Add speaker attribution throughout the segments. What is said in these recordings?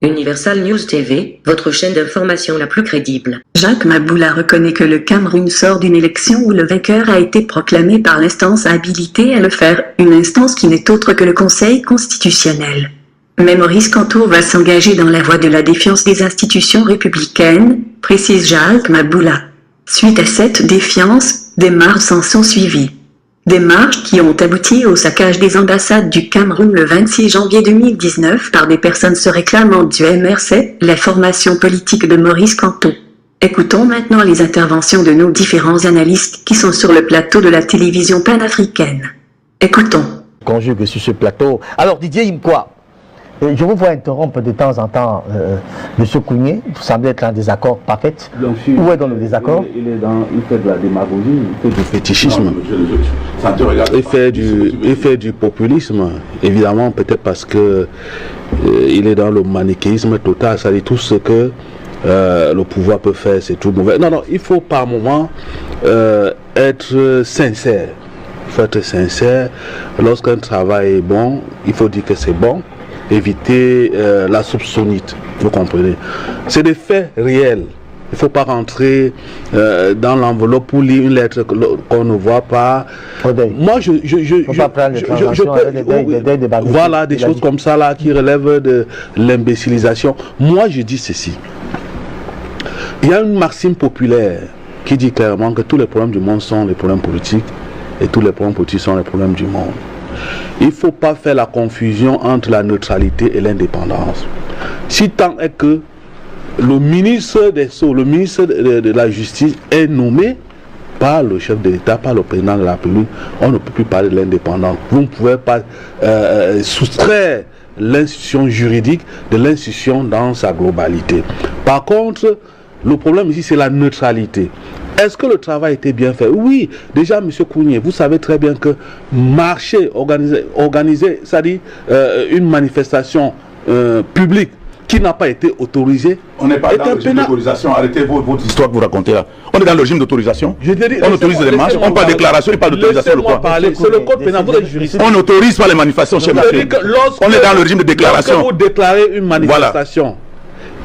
Speaker 1: Universal News TV, votre chaîne d'information la plus crédible.
Speaker 2: Jacques Maboula reconnaît que le Cameroun sort d'une élection où le vainqueur a été proclamé par l'instance habilitée à le faire, une instance qui n'est autre que le Conseil constitutionnel. Mais Maurice Kamto va s'engager dans la voie de la défiance des institutions républicaines, précise Jacques Maboula. Suite à cette défiance, des marches s'en sont suivies. Des marches qui ont abouti au saccage des ambassades du Cameroun le 26 janvier 2019 par des personnes se réclamant du MRC, la formation politique de Maurice Kamto. Écoutons maintenant les interventions de nos différents analystes qui sont sur le plateau de la télévision panafricaine. Écoutons.
Speaker 3: Conjugue sur ce plateau. Alors Didier Imkwa, je vous vois interrompre de temps en temps M. Kounié, vous semblez être en désaccord parfait. Où est dans le désaccord?
Speaker 4: Il fait de la démagogie, il fait du fétichisme, il fait du populisme, évidemment peut-être parce que il est dans le manichéisme total, c'est-à-dire tout ce que le pouvoir peut faire, c'est tout mauvais. Non, non, il faut par moment être sincère. Il faut être sincère. Lorsqu'un travail est bon, il faut dire que c'est bon. Éviter la soupçonnite, vous comprenez. C'est des faits réels. Il ne faut pas rentrer dans l'enveloppe pour lire une lettre qu'on ne voit pas. Moi, voilà des choses comme ça là qui relèvent de l'imbécilisation. Moi, je dis ceci. Il y a une maxime populaire qui dit clairement que tous les problèmes du monde sont les problèmes politiques et tous les problèmes politiques sont les problèmes du monde. Il ne faut pas faire la confusion entre la neutralité et l'indépendance. Si tant est que le ministre des Sceaux, le ministre de la Justice est nommé par le chef de l'État, par le président de la République, on ne peut plus parler de l'indépendance. Vous ne pouvez pas soustraire l'institution juridique de l'institution dans sa globalité. Par contre, le problème ici, c'est la neutralité. Est-ce que le travail était bien fait? Oui, déjà, M. Kounié, vous savez très bien que marcher, organiser c'est-à-dire une manifestation publique qui n'a pas été autorisée.
Speaker 5: On n'est pas dans le régime d'autorisation. Arrêtez votre histoire que vous racontez là. On est dans le régime d'autorisation. On autorise les marches, on parle de déclaration et pas d'autorisation.
Speaker 4: C'est le code pénal, vous êtes juriste.
Speaker 5: On n'autorise pas les manifestations chez nous. On est dans le régime de déclaration.
Speaker 4: Lorsque vous déclarez une manifestation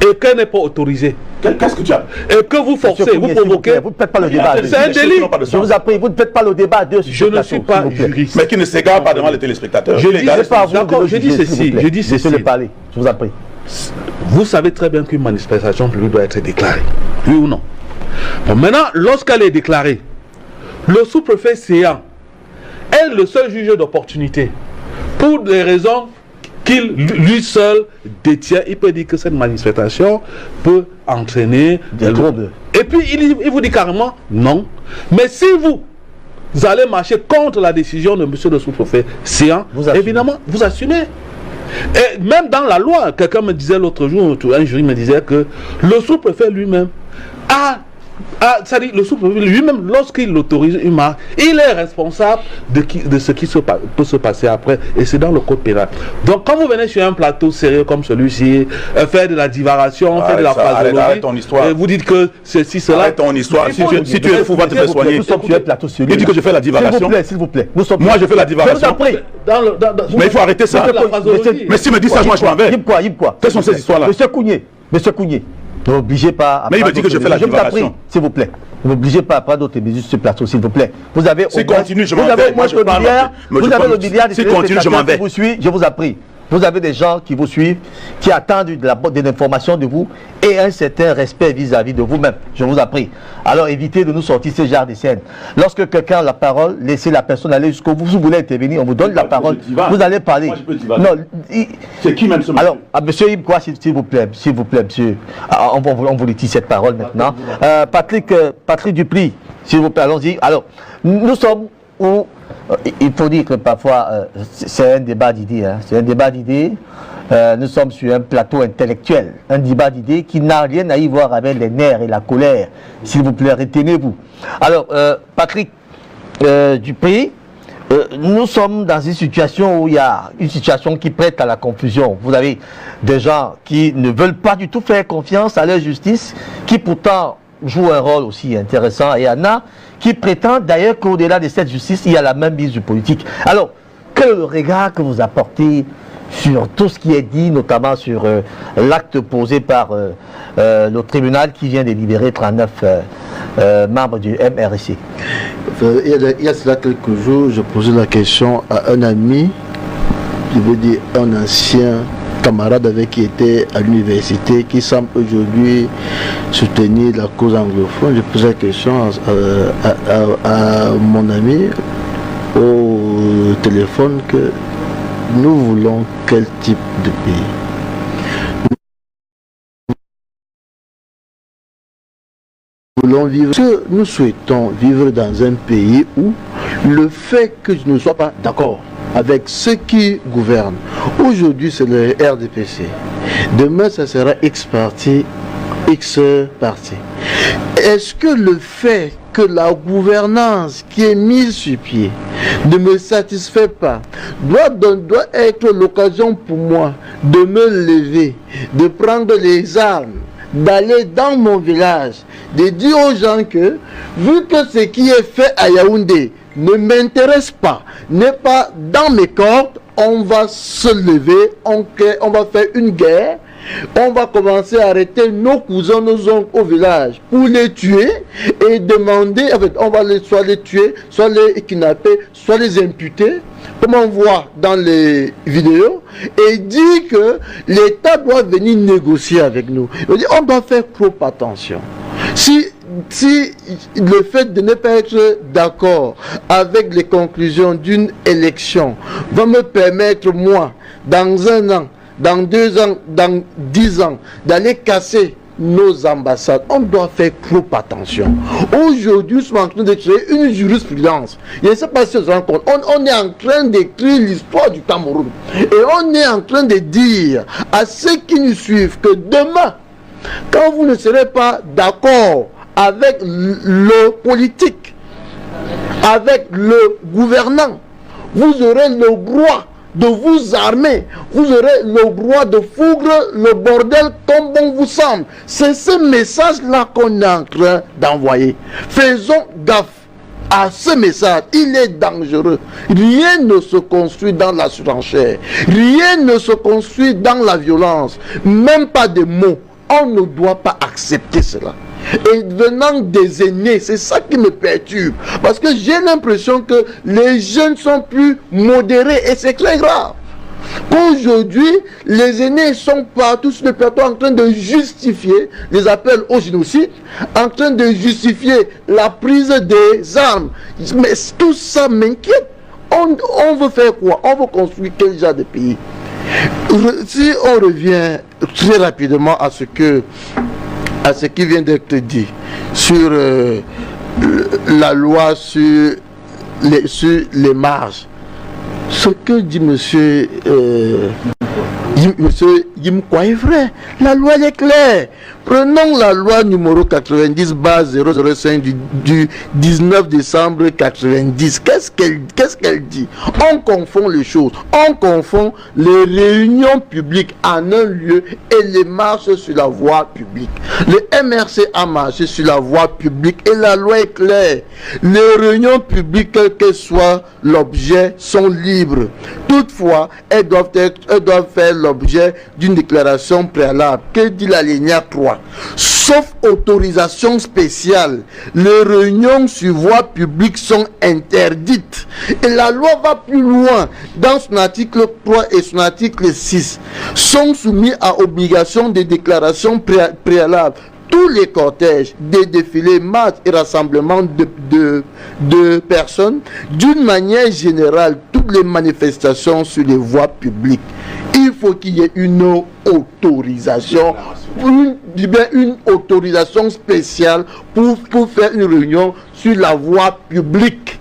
Speaker 4: et qu'elle n'est pas autorisée,
Speaker 5: qu'est-ce que tu as?
Speaker 4: Et que vous forcez, vous provoquez.
Speaker 3: Vous ne faites pas le débat.
Speaker 4: C'est un délit.
Speaker 3: Je vous appelle, vous ne faites pas le débat.
Speaker 4: Je ne suis pas juriste.
Speaker 5: Mais qui ne s'égare pas devant les téléspectateurs.
Speaker 4: Je dis ceci.
Speaker 3: Je vous appelle.
Speaker 4: Vous savez très bien qu'une manifestation publique doit être déclarée. Oui ou non? Bon, maintenant, lorsqu'elle est déclarée, le sous-préfet séant est le seul juge d'opportunité. Pour des raisons qu'il lui seul détient, il peut dire que cette manifestation peut entraîner
Speaker 3: des troubles.
Speaker 4: Et puis il vous dit carrément non. Mais si vous allez marcher contre la décision de monsieur le sous-préfet séant, évidemment, vous assumez. Et même dans la loi, quelqu'un me disait l'autre jour, un jury me disait que le sous-préfet lui-même c'est-à-dire le sous-préfet lui-même, lorsqu'il autorise une marche, il est responsable de ce qui peut se passer après, et c'est dans le code pénal. Donc quand vous venez sur un plateau sérieux comme celui-ci, faire de la divagation, faire de la phraseologie,
Speaker 5: arrête ton histoire.
Speaker 4: Et vous dites que ceci, cela...
Speaker 5: Arrête ton histoire. Si tu es fou, va te faire soigner.
Speaker 3: Nous sommes sur un plateau sérieux.
Speaker 5: Il dit que je fais la divagation.
Speaker 3: S'il vous plaît.
Speaker 5: Moi, je fais la divagation. Mais il faut arrêter ça. Mais si me dit ça, moi je m'en vais. Quelles sont ces histoires-là?
Speaker 3: Monsieur Kounié. Ne m'obligez pas à...
Speaker 5: Mais il me dit que je fais la divagation.
Speaker 3: S'il vous plaît. Ne m'obligez pas à prendre d'autres mesures sur ce plateau, s'il vous plaît. Vous avez...
Speaker 5: Si continue, je m'en vais.
Speaker 3: Vous avez le milliard de téléspectateurs qui vous suivent, je vous en prie. Vous avez des gens qui vous suivent, qui attendent de l'information de vous et un certain respect vis-à-vis de vous-même. Je vous en prie. Alors évitez de nous sortir ce genre de scène. Lorsque quelqu'un a la parole, laissez la personne aller jusqu'au bout. Si vous voulez intervenir, on vous donne la parole. Vous allez parler.
Speaker 5: Moi, je peux divaguer. C'est qui même ce monsieur?
Speaker 3: Alors, monsieur Imkwa, s'il vous plaît, monsieur. On vous litige cette parole maintenant. Patrick Dupli, s'il vous plaît, allons-y. Alors, nous sommes où... Il faut dire que parfois, c'est un débat d'idées. C'est un débat d'idées. Nous sommes sur un plateau intellectuel. Un débat d'idées qui n'a rien à y voir avec les nerfs et la colère. S'il vous plaît, retenez-vous. Alors, Patrick Dupri, nous sommes dans une situation où il y a une situation qui prête à la confusion. Vous avez des gens qui ne veulent pas du tout faire confiance à leur justice, qui pourtant jouent un rôle aussi intéressant. Et il y en a qui prétendent d'ailleurs qu'au-delà de cette justice, il y a la même mise du politique. Alors, quel est le regard que vous apportez sur tout ce qui est dit, notamment sur l'acte posé par le tribunal qui vient de libérer 39 membres du MRC.
Speaker 6: Il y a cela quelques jours, je posais la question à un ami, je veux dire un ancien camarade avec qui était à l'université, qui semble aujourd'hui soutenir la cause anglophone. Je posais la question à mon ami au téléphone que nous voulons quel type de pays. Nous souhaitons vivre dans un pays où le fait que je ne sois pas d'accord avec ceux qui gouvernent, aujourd'hui c'est le RDPC, demain ça sera X parti, X parti. Est-ce que le fait que la gouvernance qui est mise sur pied ne me satisfait pas doit être l'occasion pour moi de me lever, de prendre les armes, d'aller dans mon village, de dire aux gens que, vu que ce qui est fait à Yaoundé ne m'intéresse pas, n'est pas dans mes cordes, on va se lever, on va faire une guerre, on va commencer à arrêter nos cousins, nos oncles au village pour les tuer et demander, en fait, on va soit les tuer, soit les kidnapper, soit les imputer, comme on voit dans les vidéos, et dit que l'État doit venir négocier avec nous. On doit faire trop attention. Si le fait de ne pas être d'accord avec les conclusions d'une élection va me permettre, moi, dans 1 an, dans 2 ans, dans 10 ans, d'aller casser nos ambassades, on doit faire trop attention. Aujourd'hui, nous sommes en train de créer une jurisprudence. Je ne sais pas si vous vous rendez compte. On est en train d'écrire l'histoire du Cameroun. Et on est en train de dire à ceux qui nous suivent que demain, quand vous ne serez pas d'accord avec le politique, avec le gouvernant, vous aurez le droit de vous armer, vous aurez le droit de foutre le bordel comme bon vous semble. C'est ce message-là qu'on est en train d'envoyer. Faisons gaffe à ce message, il est dangereux. Rien ne se construit dans la surenchère, rien ne se construit dans la violence, même pas des mots. On ne doit pas accepter cela. Et venant des aînés, c'est ça qui me perturbe. Parce que j'ai l'impression que les jeunes sont plus modérés et c'est très grave. Aujourd'hui, les aînés sont partout sur le plateau en train de justifier les appels au génocide, en train de justifier la prise des armes. Mais tout ça m'inquiète. On veut faire quoi? On veut construire quel genre de pays? Si on revient très rapidement à ce qui vient d'être dit sur la loi sur les marges, ce que dit monsieur Yimkwa est vrai. La loi est claire. Prenons la loi numéro 90/005 du 19 décembre 90. Qu'est-ce qu'elle dit? On confond les choses. On confond les réunions publiques en un lieu et les marches sur la voie publique. Le MRC a marché sur la voie publique et la loi est claire. Les réunions publiques, quel que soit l'objet, sont libres. Toutefois, elles doivent faire l'objet d'une déclaration préalable. Que dit l'alinéa 3? Sauf autorisation spéciale, les réunions sur voie publique sont interdites. Et la loi va plus loin. Dans son article 3 et son article 6, sont soumis à obligation de déclaration préalable tous les cortèges, des défilés, marches et rassemblements de personnes, d'une manière générale, toutes les manifestations sur les voies publiques. Il faut qu'il y ait une autorisation, une autorisation spéciale pour faire une réunion sur la voie publique.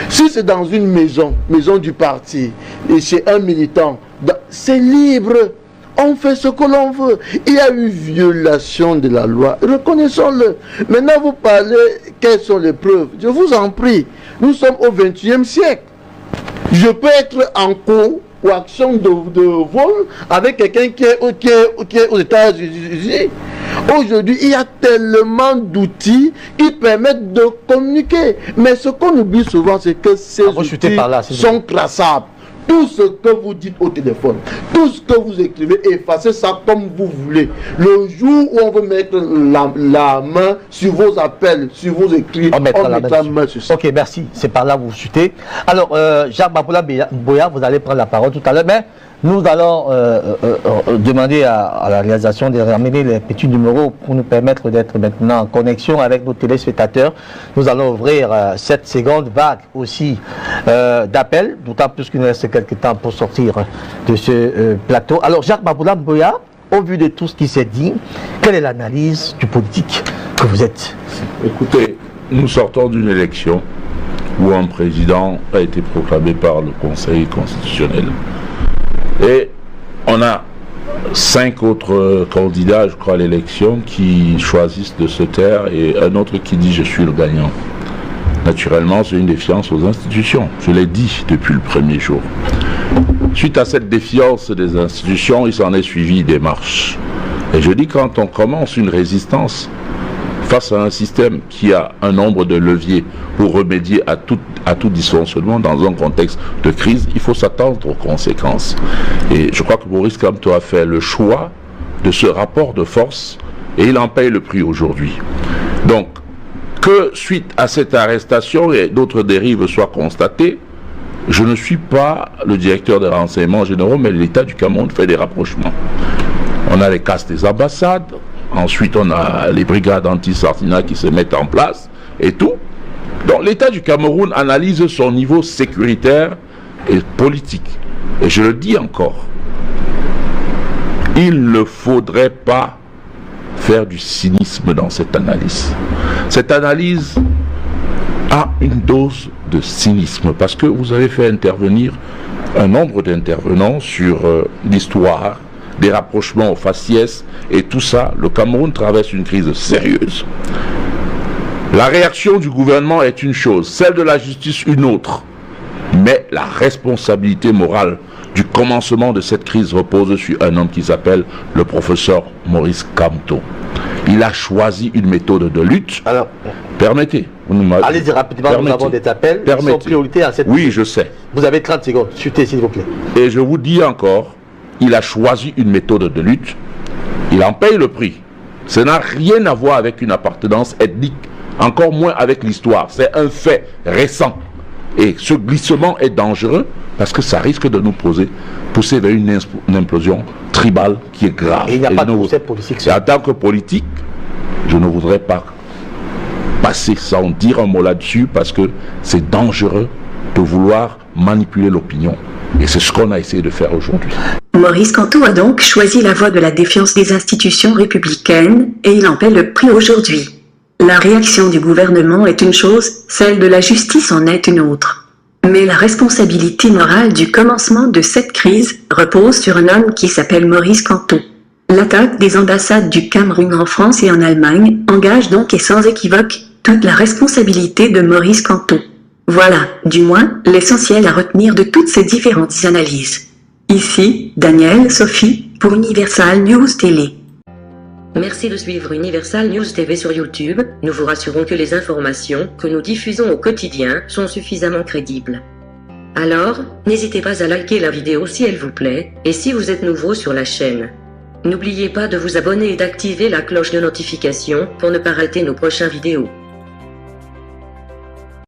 Speaker 6: Si c'est dans une maison du parti, et chez un militant, c'est libre. On fait ce que l'on veut. Il y a eu violation de la loi. Reconnaissons-le. Maintenant, vous parlez, quelles sont les preuves? Je vous en prie. Nous sommes au XXIe siècle. Je peux être en coaction de vol avec quelqu'un qui est aux États-Unis. Aujourd'hui, il y a tellement d'outils qui permettent de communiquer. Mais ce qu'on oublie souvent, c'est que ces outils sont traçables. tout ce que vous dites au téléphone, tout ce que vous écrivez, effacez ça comme vous voulez. Le jour où on veut mettre la main sur vos appels, sur vos écrits, on mettra la main sur ça.
Speaker 3: Ok, merci. C'est par là que vous chutez. Alors, Jacques Bapoula Boya, vous allez prendre la parole tout à l'heure, mais nous allons demander à la réalisation de ramener les petits numéros pour nous permettre d'être maintenant en connexion avec nos téléspectateurs. Nous allons ouvrir cette seconde vague aussi d'appels, d'autant plus qu'il nous reste quelques temps pour sortir de ce plateau. Alors, Jacques Bapoula Boya, au vu de tout ce qui s'est dit, quelle est l'analyse du politique que vous êtes?
Speaker 5: Écoutez, nous sortons d'une élection où un président a été proclamé par le Conseil constitutionnel. Et on a 5 autres candidats, je crois, à l'élection qui choisissent de se taire et un autre qui dit « je suis le gagnant ». Naturellement, c'est une défiance aux institutions. Je l'ai dit depuis le premier jour. Suite à cette défiance des institutions, il s'en est suivi des marches. Et je dis, quand on commence une résistance face à un système qui a un nombre de leviers pour remédier à tout dysfonctionnement dans un contexte de crise, il faut s'attendre aux conséquences. Et je crois que Maurice Kamto a fait le choix de ce rapport de force et il en paye le prix aujourd'hui. Donc, que suite à cette arrestation et d'autres dérives soient constatées, je ne suis pas le directeur des renseignements généraux, mais l'État du Cameroun fait des rapprochements. On a les casses des ambassades, ensuite on a les brigades anti-Sartina qui se mettent en place et tout. Donc l'État du Cameroun analyse son niveau sécuritaire et politique. Et je le dis encore, il ne faudrait pas faire du cynisme dans cette analyse. Cette analyse a une dose de cynisme parce que vous avez fait intervenir un nombre d'intervenants sur l'histoire, des rapprochements aux faciès et tout ça. Le Cameroun traverse une crise sérieuse. La réaction du gouvernement est une chose, celle de la justice une autre. Mais la responsabilité morale du commencement de cette crise repose sur un homme qui s'appelle le professeur Maurice Kamto. Il a choisi une méthode de lutte. Alors, permettez.
Speaker 3: Allez-y rapidement, nous avons des appels. Ils sont priorité à cette.
Speaker 5: Oui, je sais.
Speaker 3: Vous avez 30 secondes. Chutez, s'il vous plaît.
Speaker 5: Et je vous dis encore, il a choisi une méthode de lutte. Il en paye le prix. Ça n'a rien à voir avec une appartenance ethnique, encore moins avec l'histoire. C'est un fait récent. Et ce glissement est dangereux parce que ça risque de nous pousser vers une implosion tribale qui est grave.
Speaker 3: Et il n'y a pas de procès politique.
Speaker 5: En tant que politique, je ne voudrais pas passer sans dire un mot là-dessus parce que c'est dangereux de vouloir manipuler l'opinion. Et c'est ce qu'on a essayé de faire aujourd'hui.
Speaker 2: Maurice Kamto a donc choisi la voie de la défiance des institutions républicaines et il en paie le prix aujourd'hui. La réaction du gouvernement est une chose, celle de la justice en est une autre. Mais la responsabilité morale du commencement de cette crise repose sur un homme qui s'appelle Maurice Kamto. L'attaque des ambassades du Cameroun en France et en Allemagne engage donc et sans équivoque toute la responsabilité de Maurice Kamto. Voilà, du moins, l'essentiel à retenir de toutes ces différentes analyses. Ici, Daniel Sophie, pour Universal News Télé.
Speaker 1: Merci de suivre Universal News TV sur YouTube. Nous vous rassurons que les informations que nous diffusons au quotidien sont suffisamment crédibles. Alors, n'hésitez pas à liker la vidéo si elle vous plaît, et si vous êtes nouveau sur la chaîne. N'oubliez pas de vous abonner et d'activer la cloche de notification pour ne pas rater nos prochaines vidéos.